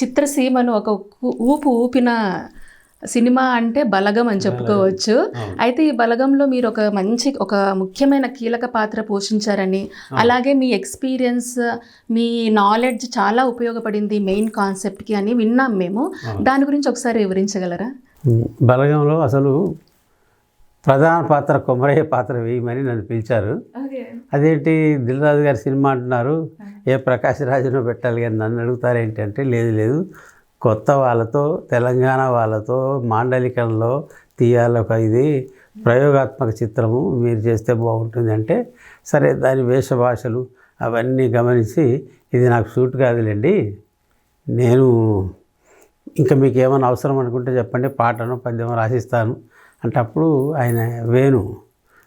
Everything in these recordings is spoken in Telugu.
చిత్రసీమను ఒక ఊపు ఊపిన సినిమా అంటే బలగం అని చెప్పుకోవచ్చు. అయితే ఈ బలగంలో మీరు ఒక ముఖ్యమైన కీలక పాత్ర పోషించారని, అలాగే మీ ఎక్స్పీరియన్స్, మీ నాలెడ్జ్ చాలా ఉపయోగపడింది మెయిన్ కాన్సెప్ట్కి అని విన్నాం మేము. దాని గురించి ఒకసారి వివరించగలరా? బలగంలో అసలు ప్రధాన పాత్ర కొమరయ్య పాత్ర వేయమని నన్ను పిలిచారు. అదేంటి దిల్ రాజు గారి సినిమా అంటున్నారు, ఏ ప్రకాష్ రాజును పెట్టాలి కానీ నన్ను అడుగుతారేంటి అంటే, లేదు కొత్త వాళ్ళతో, తెలంగాణ వాళ్ళతో మాండలికంలో తీయాలి, ఒక ఇది ప్రయోగాత్మక చిత్రము మీరు చేస్తే బాగుంటుంది అంటే, సరే దాని వేషభాషలు అవన్నీ గమనించి ఇది నాకు సూట్ కాదులేండి, నేను ఇంకా మీకు ఏమైనా అవసరం అనుకుంటే చెప్పండి, పాటను పద్యము రాసిస్తాను అంటే, అప్పుడు ఆయన వేణు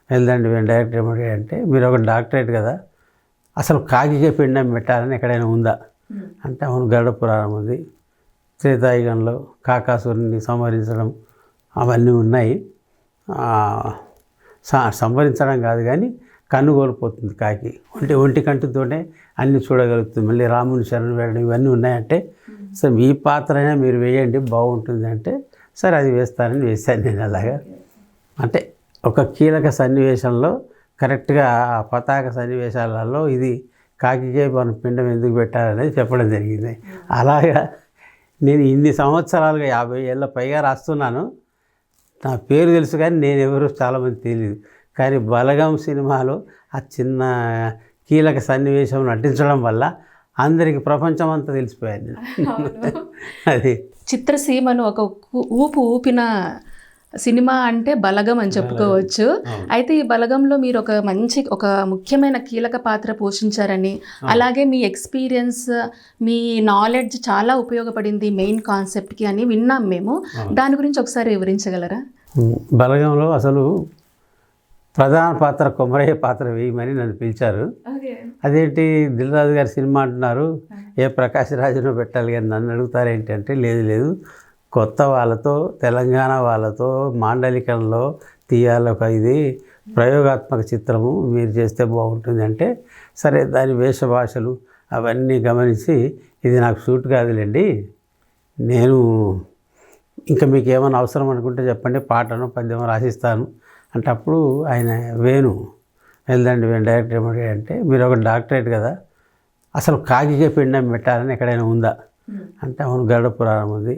వెళ్దండి డైరెక్టర్ ఏమంటే అంటే, మీరు ఒక డాక్టరేట్ కదా, అసలు కాకికే పిండం పెట్టాలని ఎక్కడైనా ఉందా అంటే, అవును గరుడ పురాణం ఉంది, త్రేతాయుగంలో కాకాసురుని సంహరించడం అవన్నీ ఉన్నాయి, సంహరించడం కాదు కానీ కన్ను కోల్పోతుంది కాకి, ఒంటి కంటితోనే అన్నీ చూడగలుగుతుంది, మళ్ళీ రాముని శరణు వేయడం ఇవన్నీ ఉన్నాయంటే, సో మీ పాత్ర అయినా మీరు వేయండి బాగుంటుంది అంటే, సరే అది వేస్తానని వేశాను నేను. అలాగా అంటే ఒక కీలక సన్నివేశంలో కరెక్ట్గా ఆ పతాక సన్నివేశాలలో ఇది కాకికే మనం పిండం ఎందుకు పెట్టాలనేది చెప్పడం జరిగింది. అలాగా నేను ఇన్ని సంవత్సరాలుగా 50 ఏళ్ళ పైగా రాస్తున్నాను, నా పేరు తెలుసు కానీ నేను ఎవరు చాలామంది తెలియదు, కానీ బలగం సినిమాలో ఆ చిన్న కీలక సన్నివేశం నటించడం వల్ల అందరికి ప్రపంచం అంతా తెలిసిపోయాను. అది చిత్రసీమను ఒక ఊపు ఊపిన సినిమా అంటే బలగం అని చెప్పుకోవచ్చు. అయితే ఈ బలగంలో మీరు ఒక ముఖ్యమైన కీలక పాత్ర పోషించారని, అలాగే మీ ఎక్స్పీరియన్స్, మీ నాలెడ్జ్ చాలా ఉపయోగపడింది మెయిన్ కాన్సెప్ట్కి అని విన్నాం మేము. దాని గురించి ఒకసారి వివరించగలరా? బలగంలో అసలు ప్రధాన పాత్ర కొమరయ్య పాత్ర వేయమని నన్ను పిలిచారు. అదేంటి దిల్ రాజు గారి సినిమా అంటున్నారు, ఏ ప్రకాష్ రాజును పెట్టాలి కానీ నన్ను అడుగుతారేంటి అంటే, లేదు కొత్త వాళ్ళతో, తెలంగాణ వాళ్ళతో మాండలికంలో తీయాలి, ఒక ఇది ప్రయోగాత్మక చిత్రము మీరు చేస్తే బాగుంటుంది అంటే, సరే దాని వేషభాషలు అవన్నీ గమనించి ఇది నాకు సూట్ కాదులేండి, నేను ఇంకా మీకు ఏమైనా అవసరం అనుకుంటే చెప్పండి, పాటను పద్యము రాసిస్తాను అంటే, అప్పుడు ఆయన వేణు వెళ్దండి డైరెక్టర్ ఏమంటే అంటే, మీరు ఒక డాక్టరేట్ కదా, అసలు కాకికే పిండం పెట్టాలని ఎక్కడైనా ఉందా అంటే, అవును గరుడ పురాణం ఉంది,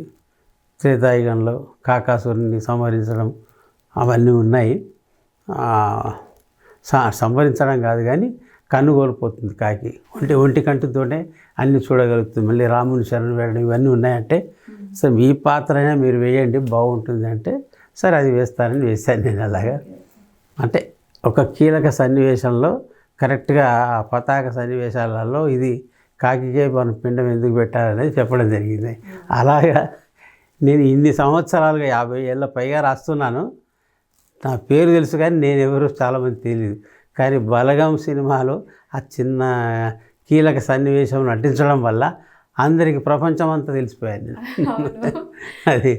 త్రేతాయుగంలో కాకాసురుని సంహరించడం అవన్నీ ఉన్నాయి, సంహరించడం కాదు కానీ కన్ను కోల్పోతుంది కాకి, ఒంటి కంటితోనే అన్నీ చూడగలుగుతుంది, మళ్ళీ రాముని శరణు వేయడం ఇవన్నీ ఉన్నాయంటే, సో మీ పాత్ర అయినా మీరు వేయండి బాగుంటుంది అంటే, సరే అది వేస్తానని వేశాను నేను. అలాగా అంటే ఒక కీలక సన్నివేశంలో కరెక్ట్గా ఆ పతాక సన్నివేశాలలో ఇది కాకికే మనం పిండం ఎందుకు పెట్టాలనేది చెప్పడం జరిగింది. అలాగా నేను ఇన్ని సంవత్సరాలుగా 50 ఏళ్ళ పైగా రాస్తున్నాను, నా పేరు తెలుసు కానీ నేను ఎవరు చాలామంది తెలియదు, కానీ బలగం సినిమాలో ఆ చిన్న కీలక సన్నివేశం నటించడం వల్ల అందరికి ప్రపంచం అంతా తెలిసిపోయాను. అది